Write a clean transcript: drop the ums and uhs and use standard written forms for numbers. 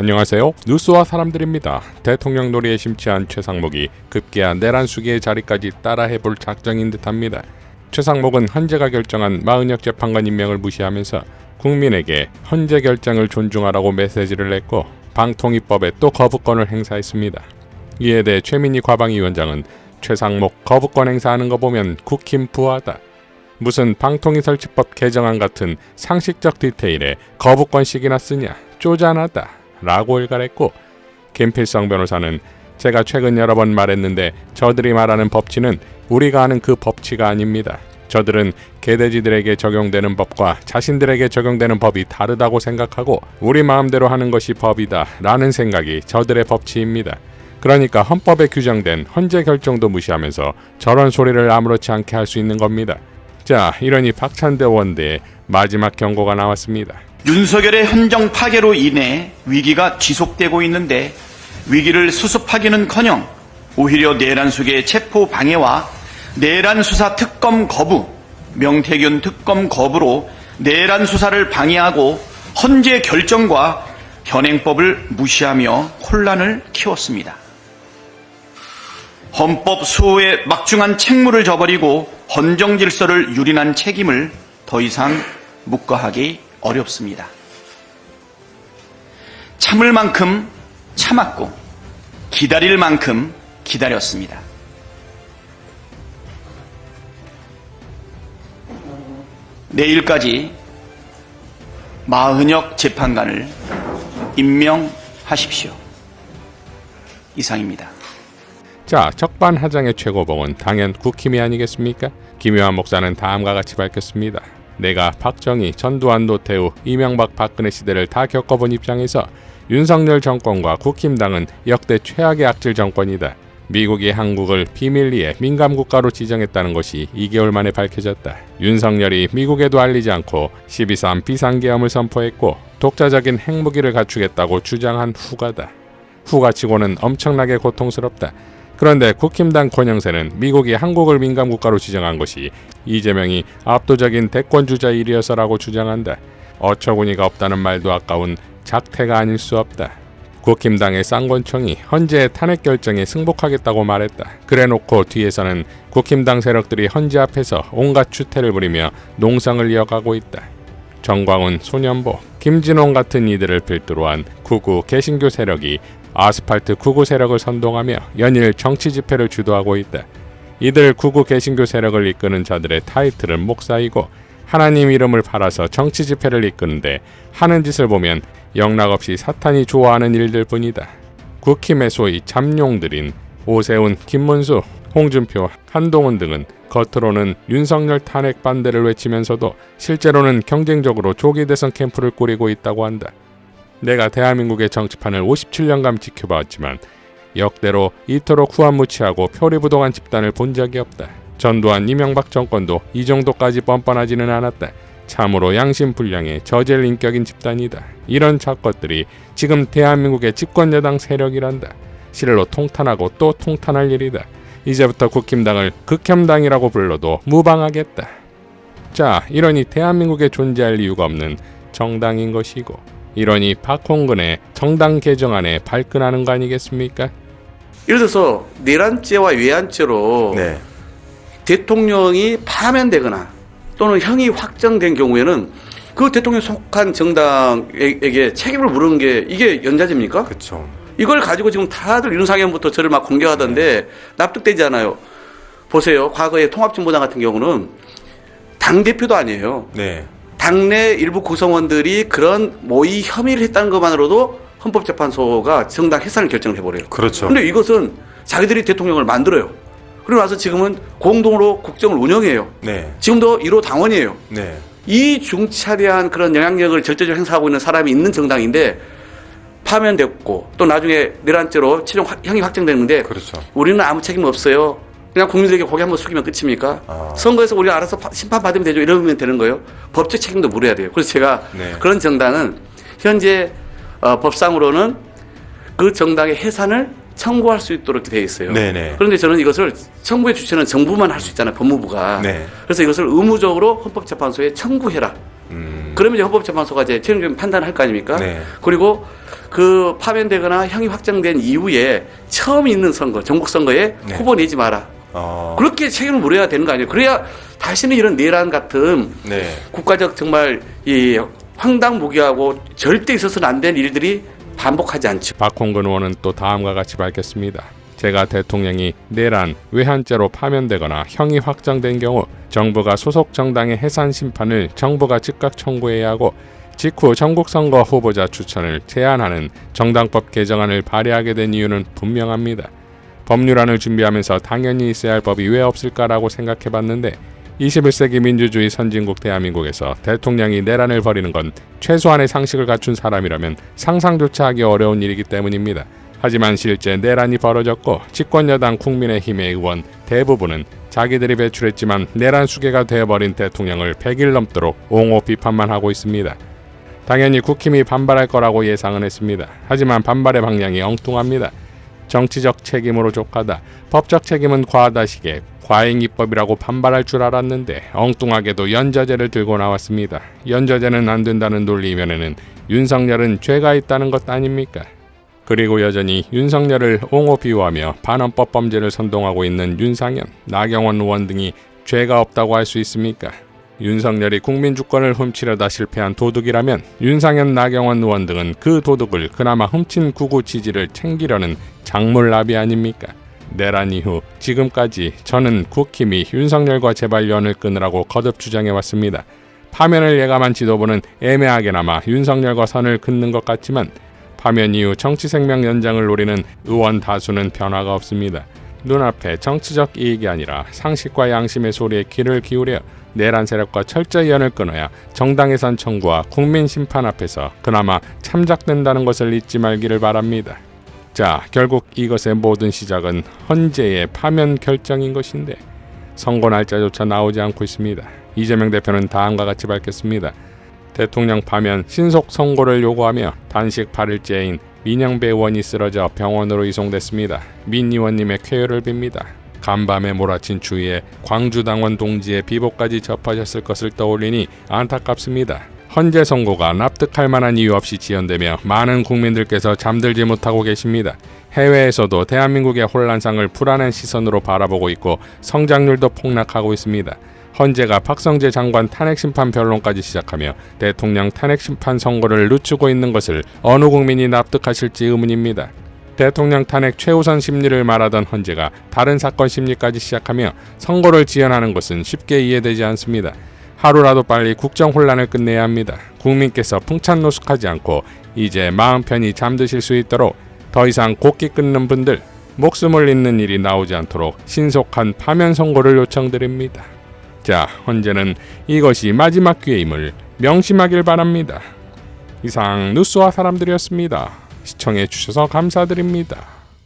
안녕하세요. 뉴스와 사람들입니다. 대통령 놀이에 심취한 최상목이 급기야 내란 수기의 자리까지 따라해볼 작정인 듯합니다. 최상목은 헌재가 결정한 마은혁 재판관 임명을 무시하면서 국민에게 헌재 결정을 존중하라고 메시지를 냈고 방통위법에 또 거부권을 행사했습니다. 이에 대해 최민희 과방위원장은 최상목 거부권 행사하는 거 보면 국힘 부하다. 무슨 방통위 설치법 개정안 같은 상식적 디테일에 거부권씩이나 쓰냐, 쪼잔하다 라고 일갈했고, 김필성 변호사는 제가 최근 여러 번 말했는데 저들이 말하는 법치는 우리가 아는 그 법치가 아닙니다. 저들은 개돼지들에게 적용되는 법과 자신들에게 적용되는 법이 다르다고 생각하고 우리 마음대로 하는 것이 법이다 라는 생각이 저들의 법치입니다. 그러니까 헌법에 규정된 헌재 결정도 무시하면서 저런 소리를 아무렇지 않게 할 수 있는 겁니다. 자, 이러니 박찬대 원대의 마지막 경고가 나왔습니다. 윤석열의 헌정 파괴로 인해 위기가 지속되고 있는데 위기를 수습하기는커녕 오히려 내란 수계의 체포 방해와 내란 수사 특검 거부, 명태균 특검 거부로 내란 수사를 방해하고 헌재 결정과 현행법을 무시하며 혼란을 키웠습니다. 헌법 수호에 막중한 책무를 져버리고 헌정 질서를 유린한 책임을 더 이상 묵과하기 어렵습니다. 참을 만큼 참았고 기다릴 만큼 기다렸습니다. 내일까지 마은혁 재판관을 임명하십시오. 이상입니다. 자, 적반하장의 최고봉은 당연 국힘이 아니겠습니까? 김요한 목사는 다음과 같이 밝혔습니다. 내가 박정희, 전두환, 노태우, 이명박, 박근혜 시대를 다 겪어본 입장에서 윤석열 정권과 국힘당은 역대 최악의 악질 정권이다. 미국이 한국을 비밀리에 민감국가로 지정했다는 것이 2개월 만에 밝혀졌다. 윤석열이 미국에도 알리지 않고 12.3 비상계엄을 선포했고 독자적인 핵무기를 갖추겠다고 주장한 후가다. 후가치고는 엄청나게 고통스럽다. 그런데 국힘당 권영세는 미국이 한국을 민감국가로 지정한 것이 이재명이 압도적인 대권주자 일이어서라고 주장한다. 어처구니가 없다는 말도 아까운 작태가 아닐 수 없다. 국힘당의 쌍권총이 헌재의 탄핵 결정에 승복하겠다고 말했다. 그래놓고 뒤에서는 국힘당 세력들이 헌재 앞에서 온갖 추태를 부리며 농성을 이어가고 있다. 정광훈, 손연보, 김진홍 같은 이들을 필두로 한 구구 개신교 세력이 아스팔트 구구 세력을 선동하며 연일 정치 집회를 주도하고 있다. 이들 구구 개신교 세력을 이끄는 자들의 타이틀은 목사이고 하나님 이름을 팔아서 정치 집회를 이끄는데 하는 짓을 보면 영락없이 사탄이 좋아하는 일들 뿐이다. 국힘의 소위 잠룡들인 오세훈, 김문수, 홍준표, 한동훈 등은 겉으로는 윤석열 탄핵 반대를 외치면서도 실제로는 경쟁적으로 조기 대선 캠프를 꾸리고 있다고 한다. 내가 대한민국의 정치판을 57년간 지켜봤지만 역대로 이토록 후한무치하고 표리부동한 집단을 본 적이 없다. 전두환, 이명박 정권도 이 정도까지 뻔뻔하지는 않았다. 참으로 양심불량의 저질 인격인 집단이다. 이런 작것들이 지금 대한민국의 집권여당 세력이란다. 실로 통탄하고 또 통탄할 일이다. 이제부터 국힘당을 극혐당이라고 불러도 무방하겠다. 자, 이러니 대한민국에 존재할 이유가 없는 정당인 것이고 이러니 박홍근의 정당 개정안에 발끈하는 거 아니겠습니까? 예를 들어서 내란죄와 외환죄로 대통령이 파면되거나 또는 형이 확정된 경우에는 그 대통령이 속한 정당에게 책임을 물은 게 이게 연좌제입니까? 그렇죠. 이걸 가지고 지금 다들 윤상현부터 저를 막 공격하던데 납득되지 않아요. 보세요. 과거에 통합진보당 같은 경우는 당대표도 아니에요. 네. 당내 일부 구성원들이 그런 모의 혐의를 했다는 것만으로도 헌법재판소가 정당 해산을 결정을 해버려요. 그렇죠. 그런데 이것은 자기들이 대통령을 만들어요. 그리고 나서 지금은 공동으로 국정을 운영해요. 네. 지금도 1호 당원이에요. 네. 이 중차대한 그런 영향력을 절대적으로 행사하고 있는 사람이 있는 정당인데 파면됐고 또 나중에 내란죄로 최종 형이 확정됐는데 그렇죠. 우리는 아무 책임 없어요. 그냥 국민들에게 고개 한번 숙이면 끝입니까? 선거에서 우리가 알아서 심판받으면 되죠. 이러면 되는 거예요. 법적 책임도 물어야 돼요. 그래서 제가 그런 정당은 현재 법상으로는 그 정당의 해산을 청구할 수 있도록 되어 있어요. 네네. 그런데 저는 이것을 청구의 주체는 정부만 할 수 있잖아요. 법무부가. 네. 그래서 이것을 의무적으로 헌법재판소에 청구해라. 그러면 이제 헌법재판소가 이제 최종적인 판단을 할 거 아닙니까? 네. 그리고 그 파면되거나 형이 확정된 이후에 처음 있는 선거, 전국 선거에 네. 후보 내지 마라. 그렇게 책임을 물어야 되는 거 아니에요? 그래야 다시는 이런 내란 같은 네. 국가적 정말 이 황당무계하고 절대 있어서는 안 될 일들이 반복하지 않죠. 박홍근 의원은 또 다음과 같이 밝혔습니다. 제가 대통령이 내란, 외환죄로 파면되거나 형이 확정된 경우 정부가 소속 정당의 해산 심판을 정부가 즉각 청구해야 하고 직후 전국선거 후보자 추천을 제한하는 정당법 개정안을 발의하게 된 이유는 분명합니다. 법률안을 준비하면서 당연히 있어야 할 법이 왜 없을까라고 생각해봤는데 21세기 민주주의 선진국 대한민국에서 대통령이 내란을 벌이는 건 최소한의 상식을 갖춘 사람이라면 상상조차 하기 어려운 일이기 때문입니다. 하지만 실제 내란이 벌어졌고 집권여당 국민의힘의 의원 대부분은 자기들이 배출했지만 내란 수괴가 되어버린 대통령을 100일 넘도록 옹호 비판만 하고 있습니다. 당연히 국힘이 반발할 거라고 예상은 했습니다. 하지만 반발의 방향이 엉뚱합니다. 정치적 책임으로 족하다, 법적 책임은 과하다식의 과잉입법이라고 반발할 줄 알았는데 엉뚱하게도 연좌제를 들고 나왔습니다. 연좌제는 안 된다는 논리면에는 윤석열은 죄가 있다는 것 아닙니까? 그리고 여전히 윤석열을 옹호 비호하며 반헌법 범죄를 선동하고 있는 윤상현, 나경원 의원 등이 죄가 없다고 할 수 있습니까? 윤석열이 국민 주권을 훔치려다 실패한 도둑이라면 윤상현, 나경원 의원 등은 그 도둑을 그나마 훔친 구구 지지를 챙기려는 작물나비 아닙니까? 내란 이후 지금까지 저는 국힘이 윤석열과 재발연을 끊으라고 거듭 주장해왔습니다. 파면을 예감한 지도부는 애매하게나마 윤석열과 선을 긋는 것 같지만 파면 이후 정치 생명 연장을 노리는 의원 다수는 변화가 없습니다. 눈앞에 정치적 이익이 아니라 상식과 양심의 소리에 귀를 기울여 내란 세력과 철저히 연을 끊어야 정당 해산 청구와 국민 심판 앞에서 그나마 참작된다는 것을 잊지 말기를 바랍니다. 자, 결국 이것의 모든 시작은 헌재의 파면 결정인 것인데 선거 날짜조차 나오지 않고 있습니다. 이재명 대표는 다음과 같이 밝혔습니다. 대통령 파면 신속 선고를 요구하며 단식 8일째인 민영배 의원이 쓰러져 병원으로 이송됐습니다. 민 의원님의 쾌유를 빕니다. 간밤에 몰아친 추위에 광주당원 동지의 비보까지 접하셨을 것을 떠올리니 안타깝습니다. 헌재 선고가 납득할 만한 이유 없이 지연되며 많은 국민들께서 잠들지 못하고 계십니다. 해외에서도 대한민국의 혼란상을 불안한 시선으로 바라보고 있고 성장률도 폭락하고 있습니다. 헌재가 박성재 장관 탄핵심판 변론까지 시작하며 대통령 탄핵심판 선고를 늦추고 있는 것을 어느 국민이 납득하실지 의문입니다. 대통령 탄핵 최우선 심리를 말하던 헌재가 다른 사건 심리까지 시작하며 선고를 지연하는 것은 쉽게 이해되지 않습니다. 하루라도 빨리 국정 혼란을 끝내야 합니다. 국민께서 풍찬노숙하지 않고 이제 마음 편히 잠드실 수 있도록 더 이상 곡기 끊는 분들 목숨을 잃는 일이 나오지 않도록 신속한 파면 선고를 요청드립니다. 자, 헌재는 이것이 마지막 기회임을 명심하길 바랍니다. 이상 뉴스와 사람들이었습니다. 시청해 주셔서 감사드립니다.